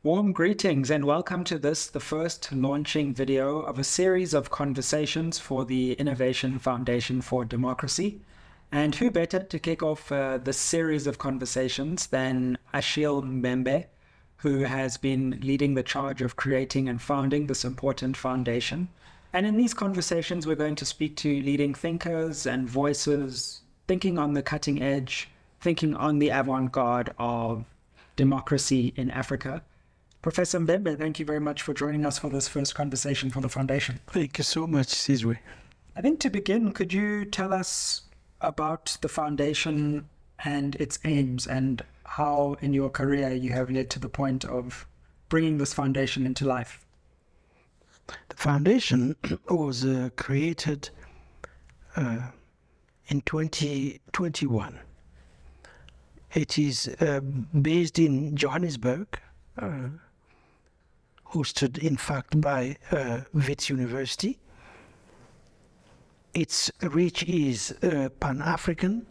Warm greetings and welcome to this, the first launching video of a series of conversations for the Innovation Foundation for Democracy. And who better to kick off this series of conversations than Achille Mbembe, who has been leading the charge of creating and founding this important foundation. And in these conversations, we're going to speak to leading thinkers and voices, thinking on the cutting edge, thinking on the avant-garde of democracy in Africa. Professor Mbembe, thank you very much for joining us for this first conversation for the foundation. Thank you so much, Sizwe. I think to begin, could you tell us about the foundation and its aims and how in your career you have led to the point of bringing this foundation into life? The foundation was created in 2021. It is based in Johannesburg, hosted in fact by Wits University. Its reach is Pan-African.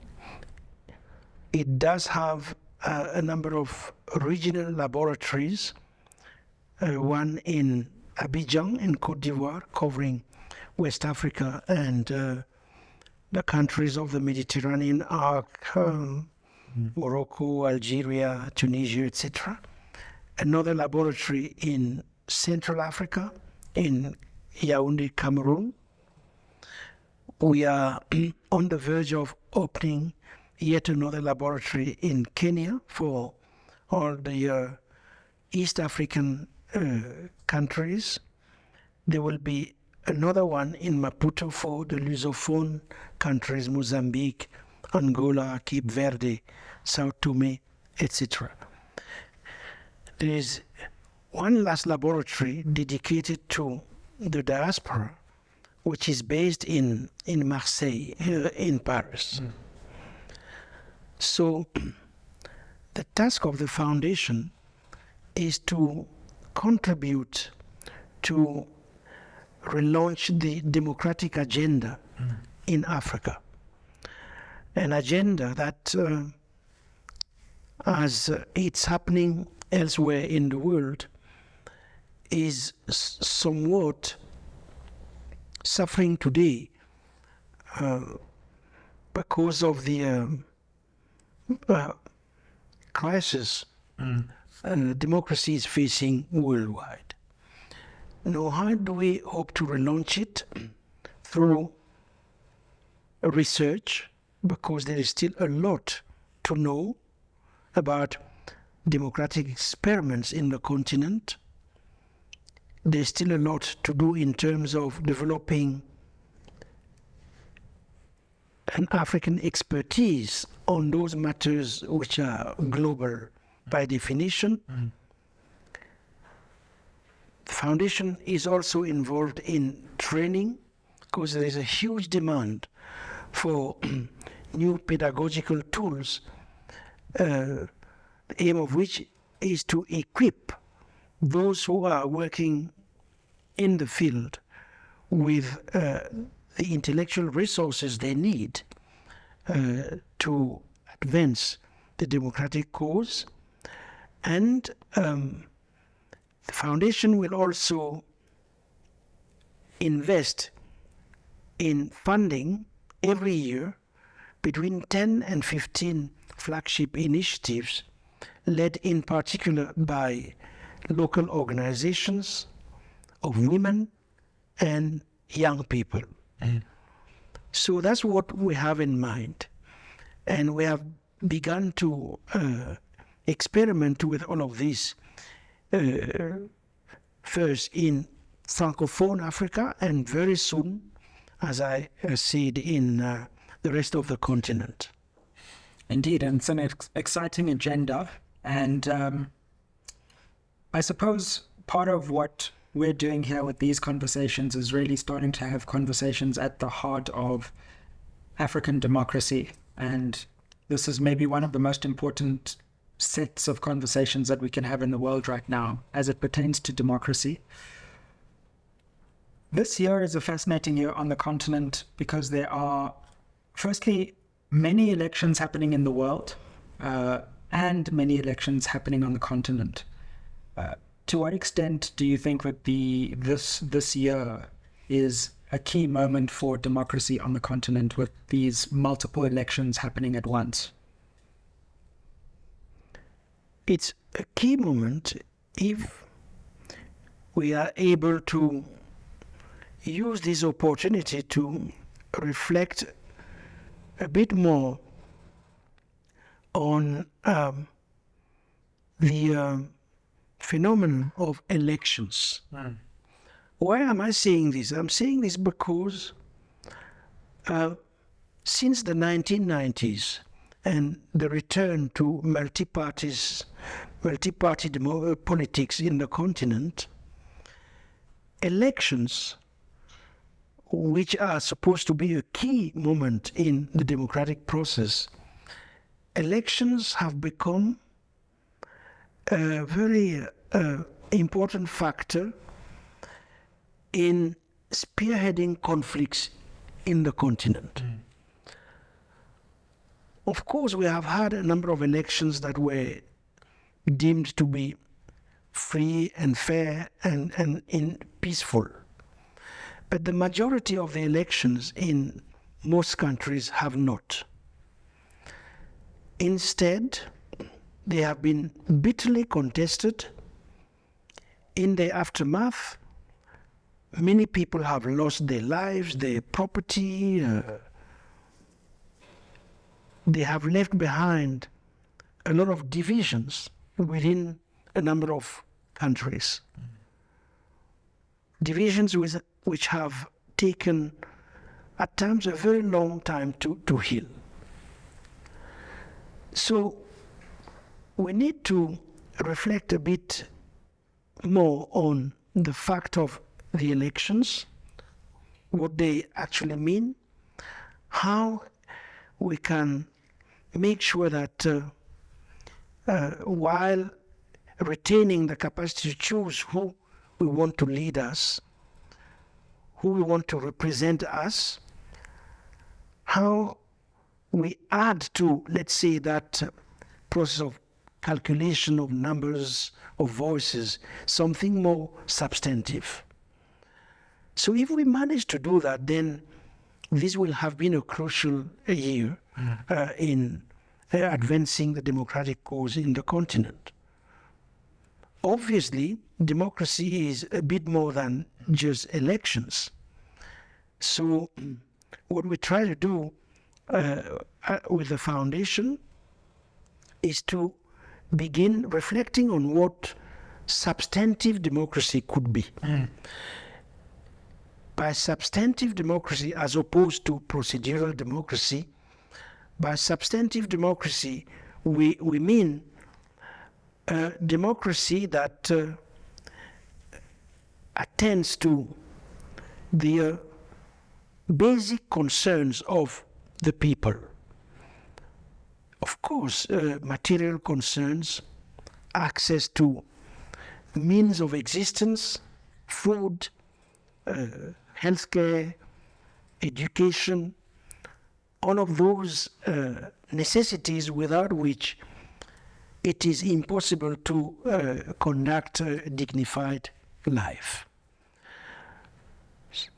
It does have a number of regional laboratories, one in Abidjan in Côte d'Ivoire, covering West Africa and the countries of the Mediterranean arc, Morocco, Algeria, Tunisia, etc. Another laboratory in Central Africa, in Yaoundé, Cameroon. We are on the verge of opening yet another laboratory in Kenya for all the East African countries. There will be another one in Maputo for the Lusophone countries, Mozambique, Angola, Cape Verde, Sao Tome, etc. There is one last laboratory dedicated to the diaspora, which is based in Marseille, in Paris. So the task of the foundation is to contribute to relaunch the democratic agenda in Africa. An agenda that, as it's happening elsewhere in the world, is somewhat suffering today because of the crisis democracy is facing worldwide. Now, how do we hope to relaunch it? Through research, because there is still a lot to know about democratic experiments in the continent. There's still a lot to do in terms of developing an African expertise on those matters which are global by definition. The foundation is also involved in training, because there is a huge demand for new pedagogical tools, the aim of which is to equip those who are working in the field with the intellectual resources they need to advance the democratic cause. And the foundation will also invest in funding every year between 10 and 15 flagship initiatives, led in particular by local organizations of women and young people. So that's what we have in mind. And we have begun to experiment with all of this, first in Francophone Africa, and very soon, as I said, in the rest of the continent. Indeed, and it's an exciting agenda. And I suppose part of what we're doing here with these conversations is really starting to have conversations at the heart of African democracy. And this is maybe one of the most important sets of conversations that we can have in the world right now as it pertains to democracy. This year is a fascinating year on the continent because there are, firstly, many elections happening in the world and many elections happening on the continent. to what extent do you think that this year is a key moment for democracy on the continent with these multiple elections happening at once? It's a key moment if we are able to use this opportunity to reflect a bit more on the phenomenon of elections. Why am I saying this? I'm saying this because since the 1990s and the return to multi-party politics in the continent, elections, which are supposed to be a key moment in the democratic process, elections have become a very important factor in spearheading conflicts in the continent. Of course, we have had a number of elections that were deemed to be free and fair and peaceful. But the majority of the elections in most countries have not. Instead, they have been bitterly contested. In the aftermath, many people have lost their lives, their property. They have left behind a lot of divisions within a number of countries. Divisions which have taken, at times, a very long time to heal. So we need to reflect a bit more on the fact of the elections, what they actually mean, how we can make sure that while retaining the capacity to choose who we want to lead us, who we want to represent us, how we add to, let's say, that process of calculation of numbers of voices, something more substantive. So if we manage to do that, then this will have been a crucial year in advancing the democratic cause in the continent. Obviously, democracy is a bit more than just elections. So what we try to do with the foundation is to begin reflecting on what substantive democracy could be. By substantive democracy, as opposed to procedural democracy, by substantive democracy, we mean a democracy that attends to the basic concerns of the people. Of course, material concerns, access to means of existence, food, healthcare, education, all of those necessities without which it is impossible to conduct a dignified life.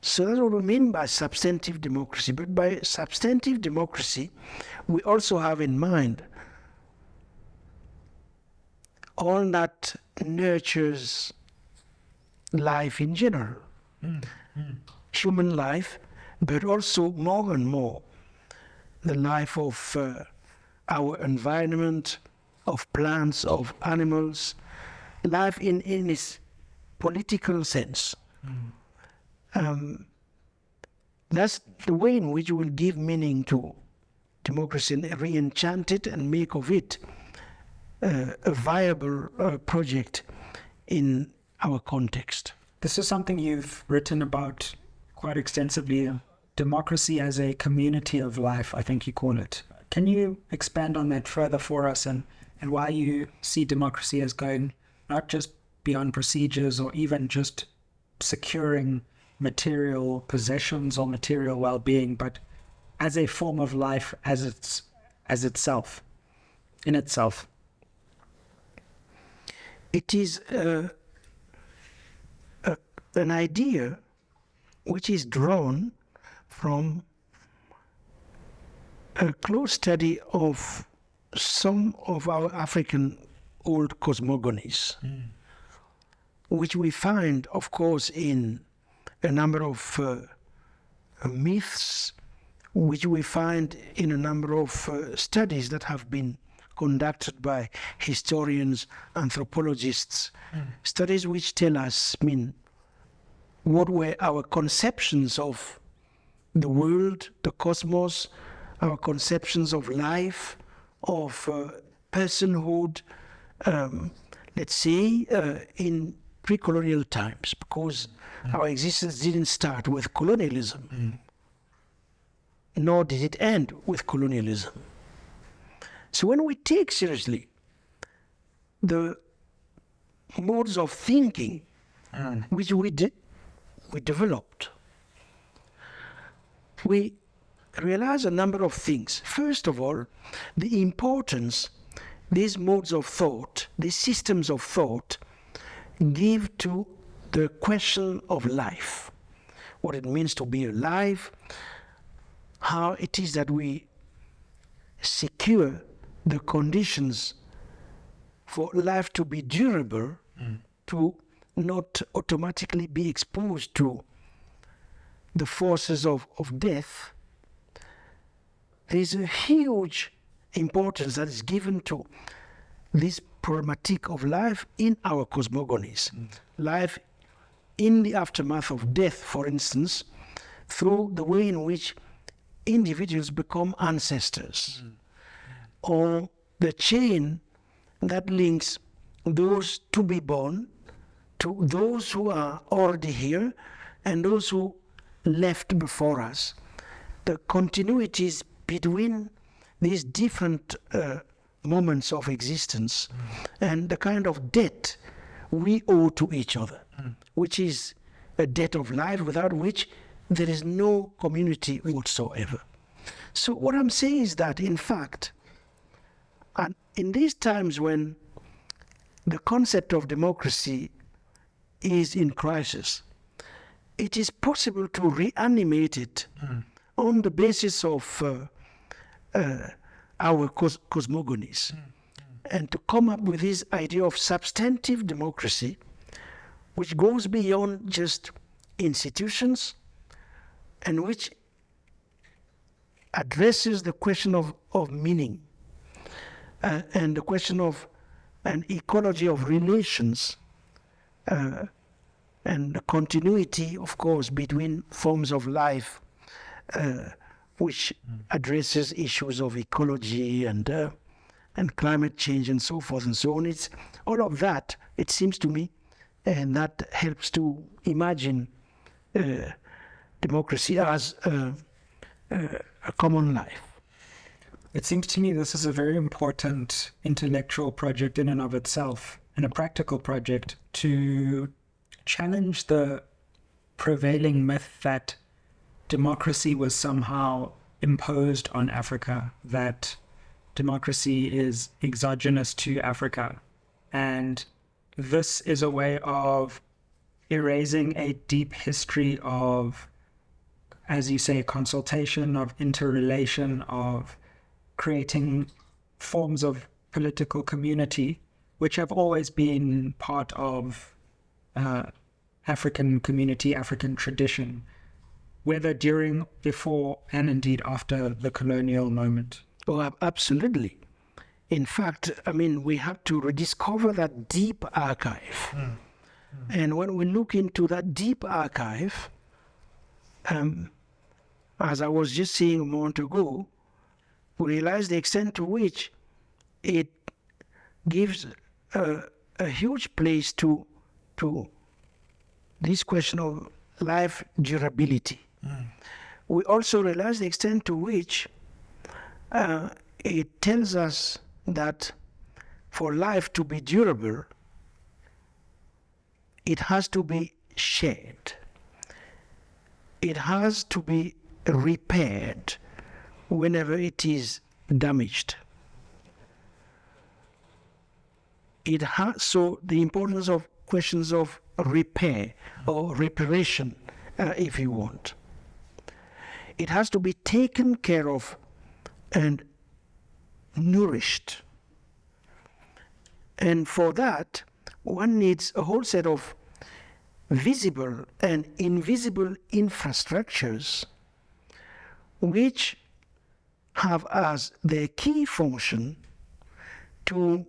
So that's what we mean by substantive democracy. But by substantive democracy, we also have in mind all that nurtures life in general, human life, but also more and more the life of our environment, of plants, of animals, life in its political sense. That's the way in which we will give meaning to democracy and re-enchant it and make of it a viable project in our context. This is something you've written about quite extensively, democracy as a community of life, I think you call it. Can you expand on that further for us and why you see democracy as going not just beyond procedures or even just securing material possessions or material well-being, but as a form of life in itself? It is a an idea which is drawn from a close study of some of our African old cosmogonies, which we find, of course, in a number of myths, which we find in a number of studies that have been conducted by historians, anthropologists, studies which tell us, what were our conceptions of the world, the cosmos, our conceptions of life, of personhood, let's say, in pre-colonial times, because our existence didn't start with colonialism, nor did it end with colonialism. So when we take seriously the modes of thinking which we developed, we realize a number of things. First of all, the importance these modes of thought, these systems of thought, give to the question of life, what it means to be alive, how it is that we secure the conditions for life to be durable, to not automatically be exposed to the forces of death. There's a huge importance that is given to this problematic of life in our cosmogonies. Life in the aftermath of death, for instance, through the way in which individuals become ancestors, or the chain that links those to be born to those who are already here and those who left before us. The continuities between these different moments of existence and the kind of debt we owe to each other, which is a debt of life without which there is no community whatsoever. So what I'm saying is that, in fact, and in these times when the concept of democracy is in crisis, it is possible to reanimate it on the basis of our cosmogonies, and to come up with this idea of substantive democracy, which goes beyond just institutions and which addresses the question of meaning and the question of an ecology of relations and the continuity, of course, between forms of life, which addresses issues of ecology and climate change and so forth and so on. It's all of that, it seems to me, and that helps to imagine democracy as a common life. It seems to me this is a very important intellectual project in and of itself, and a practical project to challenge the prevailing myth that democracy was somehow imposed on Africa, that democracy is exogenous to Africa. And this is a way of erasing a deep history of, as you say, consultation, of interrelation, of creating forms of political community, which have always been part of African community, African tradition, whether during, before, and indeed after the colonial moment. Oh, absolutely. In fact, we have to rediscover that deep archive. And when we look into that deep archive, as I was just saying a moment ago, we realize the extent to which it gives a huge place to this question of life durability. We also realize the extent to which it tells us that for life to be durable, it has to be shared. It has to be repaired whenever it is damaged. So the importance of questions of repair or reparation, if you want. It has to be taken care of and nourished. And for that, one needs a whole set of visible and invisible infrastructures which have as their key function to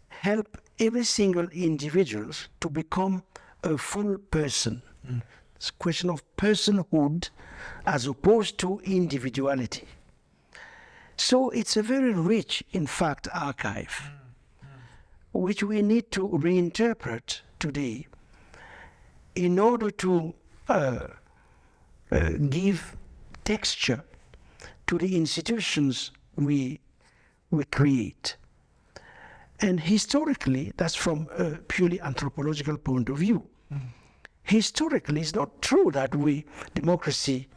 help every single individual to become a full person. It's a question of personhood as opposed to individuality. So it's a very rich, in fact, archive, which we need to reinterpret today in order to give texture to the institutions we create. And historically, that's from a purely anthropological point of view. Historically, it's not true that democracy,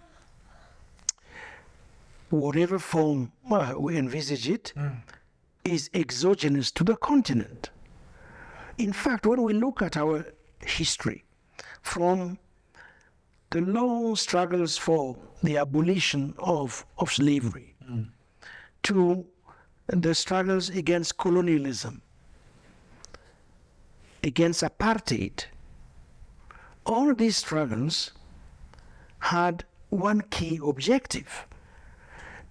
whatever form we envisage it, is exogenous to the continent. In fact, when we look at our history, from the long struggles for the abolition of slavery to the struggles against colonialism, against apartheid, all these struggles had one key objective: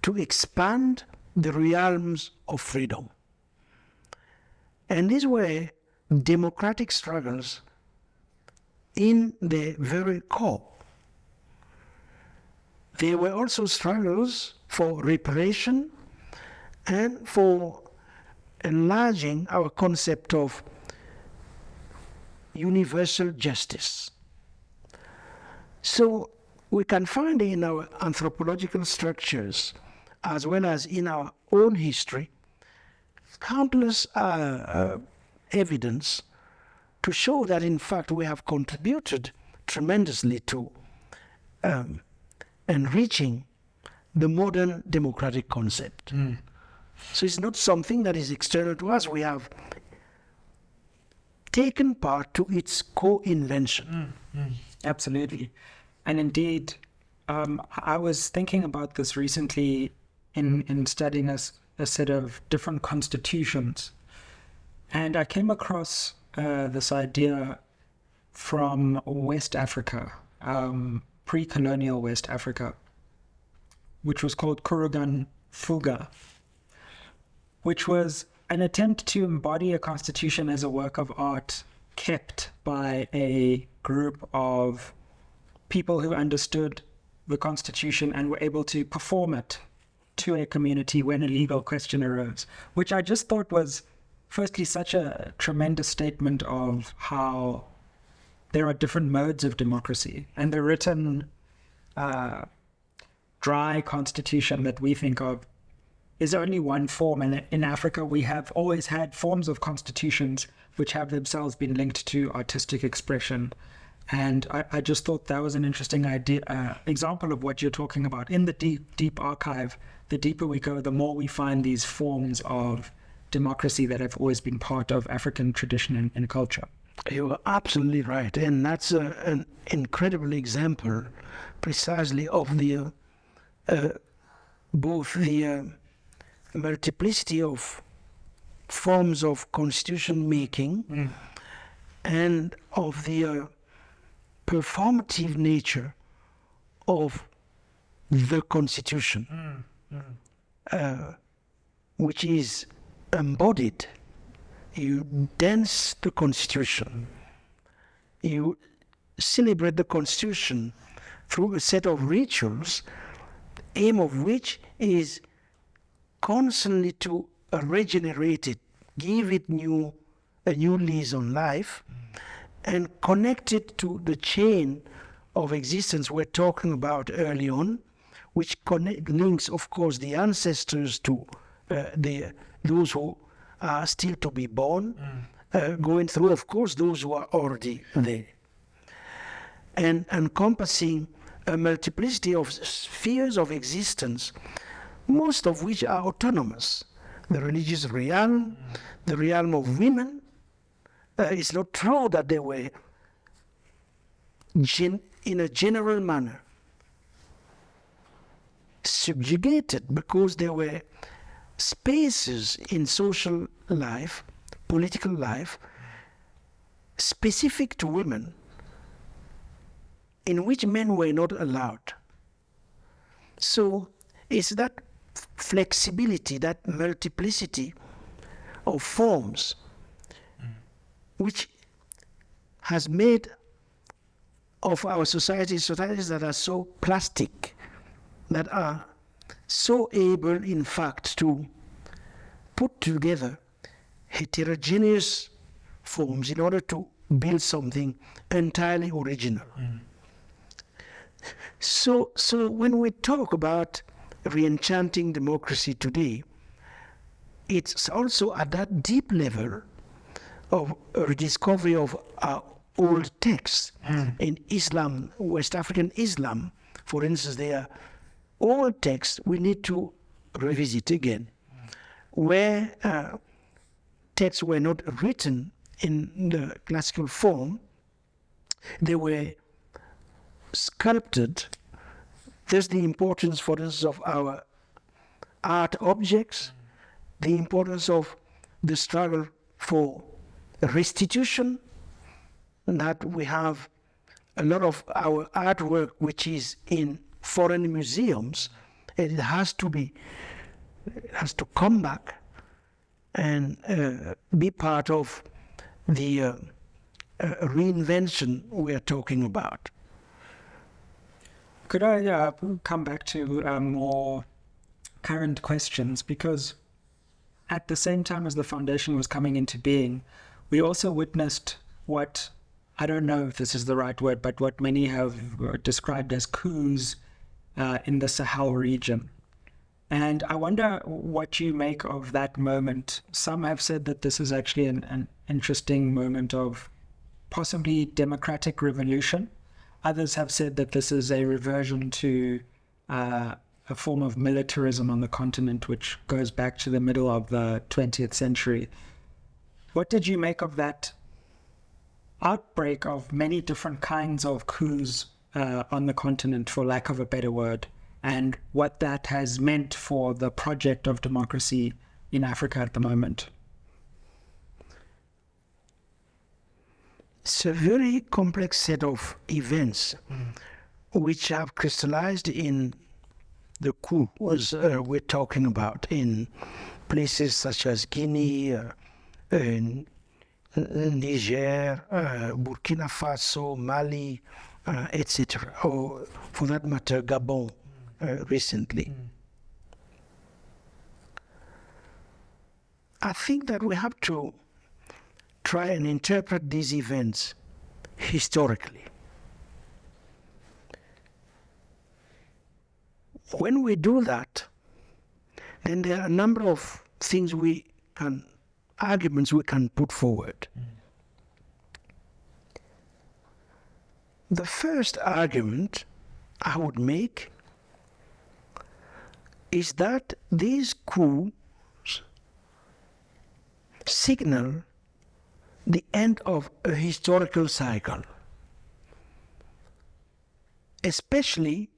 to expand the realms of freedom. And these were democratic struggles in their very core. There were also struggles for reparation and for enlarging our concept of universal justice. So we can find in our anthropological structures, as well as in our own history, countless evidence to show that, in fact, we have contributed tremendously to enriching the modern democratic concept. So it's not something that is external to us. We have taken part to its co-invention. Absolutely. And indeed, I was thinking about this recently in studying a set of different constitutions. And I came across this idea from West Africa, pre-colonial West Africa, which was called Kurugan Fuga, which was an attempt to embody a constitution as a work of art kept by a group of people who understood the constitution and were able to perform it to a community when a legal question arose, which I just thought was, firstly, such a tremendous statement of how there are different modes of democracy, and the written dry constitution that we think of is only one form. And in Africa, we have always had forms of constitutions which have themselves been linked to artistic expression. And I just thought that was an interesting example of what you're talking about. In the deep archive, the deeper we go, the more we find these forms of democracy that have always been part of African tradition and culture. You are absolutely right. And that's an incredible example precisely of the both the multiplicity of forms of constitution making and of the performative nature of the constitution, which is embodied. You dance the constitution, you celebrate the constitution through a set of rituals, aim of which is constantly to regenerate it, give it a new lease on life, and connect it to the chain of existence we're talking about early on, which links, of course, the ancestors to those who are still to be born, going through, of course, those who are already there, and encompassing a multiplicity of spheres of existence, most of which are autonomous. The religious realm, the realm of women. It's not true that they were in a general manner, subjugated because there were spaces in social life, political life, specific to women, in which men were not allowed. So it's that flexibility, that multiplicity of forms, which has made of our societies that are so plastic, that are so able, in fact, to put together heterogeneous forms in order to build something entirely original. So when we talk about re-enchanting democracy today, it's also at that deep level of a rediscovery of our old texts. In Islam, West African Islam, for instance, there are old texts we need to revisit again, where texts were not written in the classical form, they were sculpted. There's the importance, for instance, of our art objects, the importance of the struggle for restitution, that we have a lot of our artwork which is in foreign museums, and it has to come back and be part of the reinvention we're talking about. Could I come back to more current questions? Because at the same time as the foundation was coming into being, we also witnessed what, I don't know if this is the right word, but what many have described as coups in the Sahel region. And I wonder what you make of that moment. Some have said that this is actually an interesting moment of possibly democratic revolution. Others have said that this is a reversion to a form of militarism on the continent, which goes back to the middle of the 20th century. What did you make of that outbreak of many different kinds of coups on the continent, for lack of a better word, and what that has meant for the project of democracy in Africa at the moment? It's a very complex set of events which have crystallized in the coups we're talking about in places such as Guinea, Niger, Burkina Faso, Mali, etc., or for that matter, Gabon recently. I think that we have to try and interpret these events historically. When we do that, then there are a number of things arguments we can put forward. The first argument I would make is that these coups signal the end of a historical cycle, especially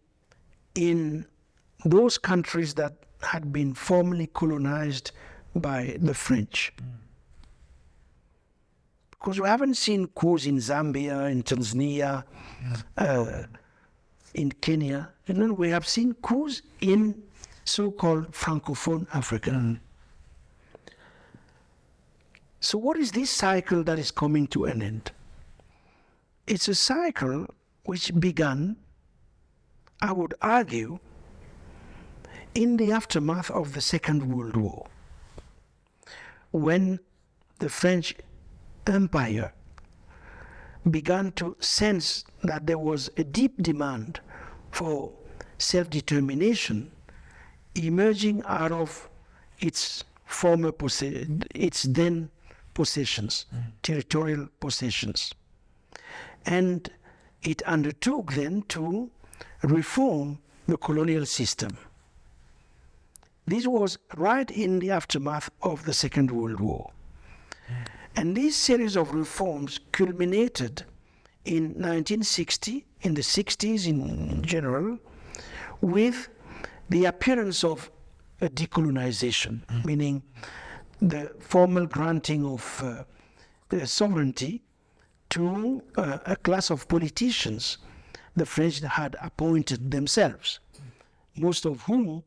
in those countries that had been formerly colonized by the French. Because we haven't seen coups in Zambia, in Tanzania, in Kenya, and then we have seen coups in so-called Francophone Africa. So what is this cycle that is coming to an end? It's a cycle which began, I would argue, in the aftermath of the Second World War, when the French Empire began to sense that there was a deep demand for self-determination emerging out of its then possessions, territorial possessions. And it undertook then to reform the colonial system. This was right in the aftermath of the Second World War. And this series of reforms culminated in 1960, in the 60s in general, with the appearance of a decolonization, meaning the formal granting of sovereignty to a class of politicians the French had appointed themselves, most of whom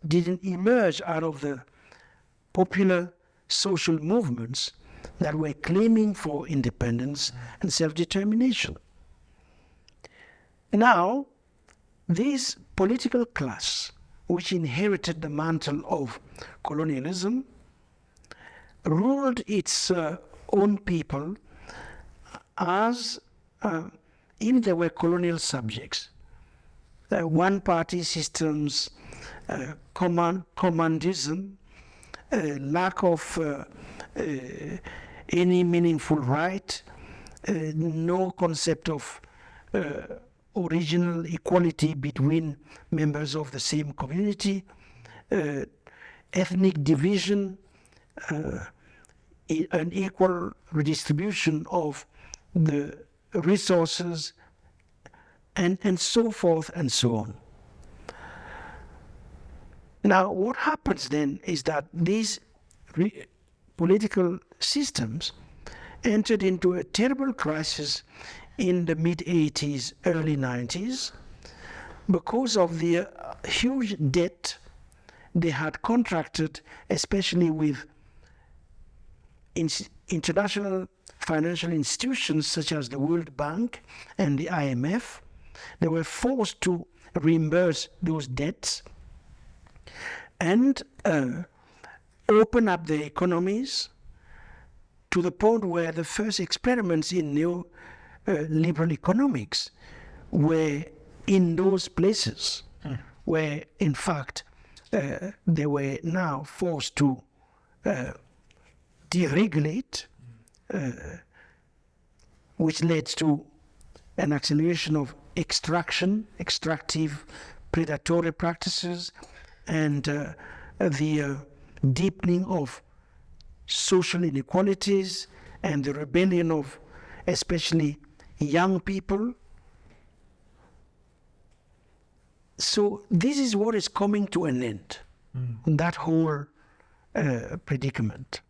didn't emerge out of the popular social movements that were claiming for independence and self-determination. Now, this political class, which inherited the mantle of colonialism, ruled its own people as if they were colonial subjects. One-party systems, commandism, lack of any meaningful right, no concept of original equality between members of the same community, ethnic division, an equal redistribution of the resources, and so forth and so on. Now, what happens then is that these political systems entered into a terrible crisis in the mid-80s, early 90s, because of the huge debt they had contracted, especially with international financial institutions such as the World Bank and the IMF. They were forced to reimburse those debts and open up their economies to the point where the first experiments in neoliberal economics were in those places, where in fact they were now forced to deregulate, which led to an acceleration of extractive, predatory practices, and the deepening of social inequalities and the rebellion of especially young people. So this is what is coming to an end, that whole predicament.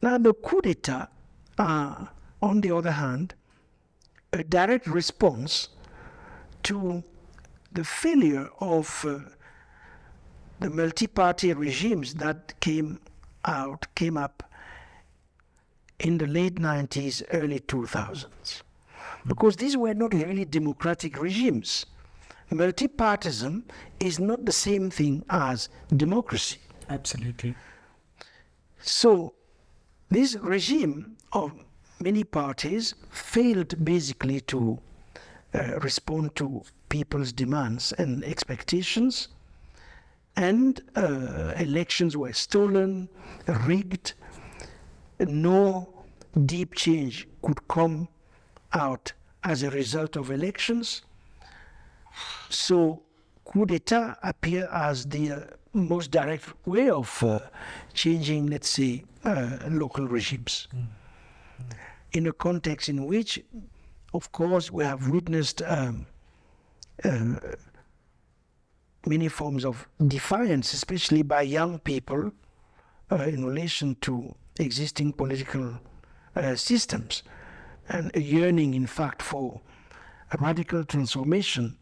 Now the coup d'etat are, on the other hand, a direct response to the failure of the multi-party regimes that came up in the late 90s, early 2000s. Because these were not really democratic regimes. Multipartism is not the same thing as democracy. Absolutely. So this regime of many parties failed basically to respond to people's demands and expectations, and elections were stolen, rigged. No deep change could come out as a result of elections. So coup d'etat appear as the most direct way of changing, let's say, local regimes. In a context in which, of course, we have witnessed many forms of defiance, especially by young people, in relation to existing political systems, and a yearning, in fact, for a radical transformation,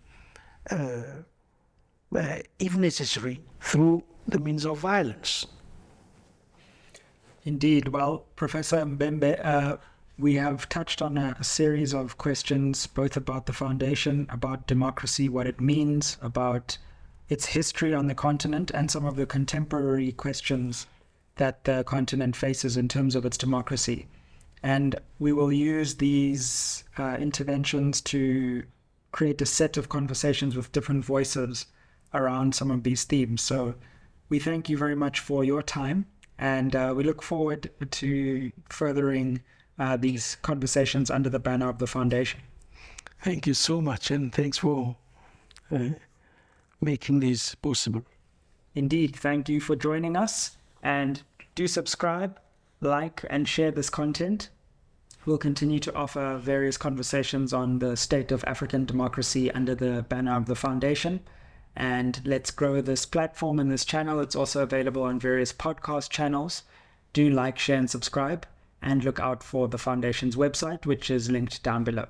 if necessary, through the means of violence. Indeed. Well, Professor Mbembe, we have touched on a series of questions, both about the foundation, about democracy, what it means, about its history on the continent, and some of the contemporary questions that the continent faces in terms of its democracy. And we will use these interventions to create a set of conversations with different voices around some of these themes. So we thank you very much for your time, and we look forward to furthering these conversations under the banner of the Foundation. Thank you so much, and thanks for making this possible. Indeed, thank you for joining us, and do subscribe, like, and share this content. We'll continue to offer various conversations on the state of African democracy under the banner of the Foundation. And let's grow this platform and this channel. It's also available on various podcast channels. Do like, share, and subscribe. And look out for the Foundation's website, which is linked down below.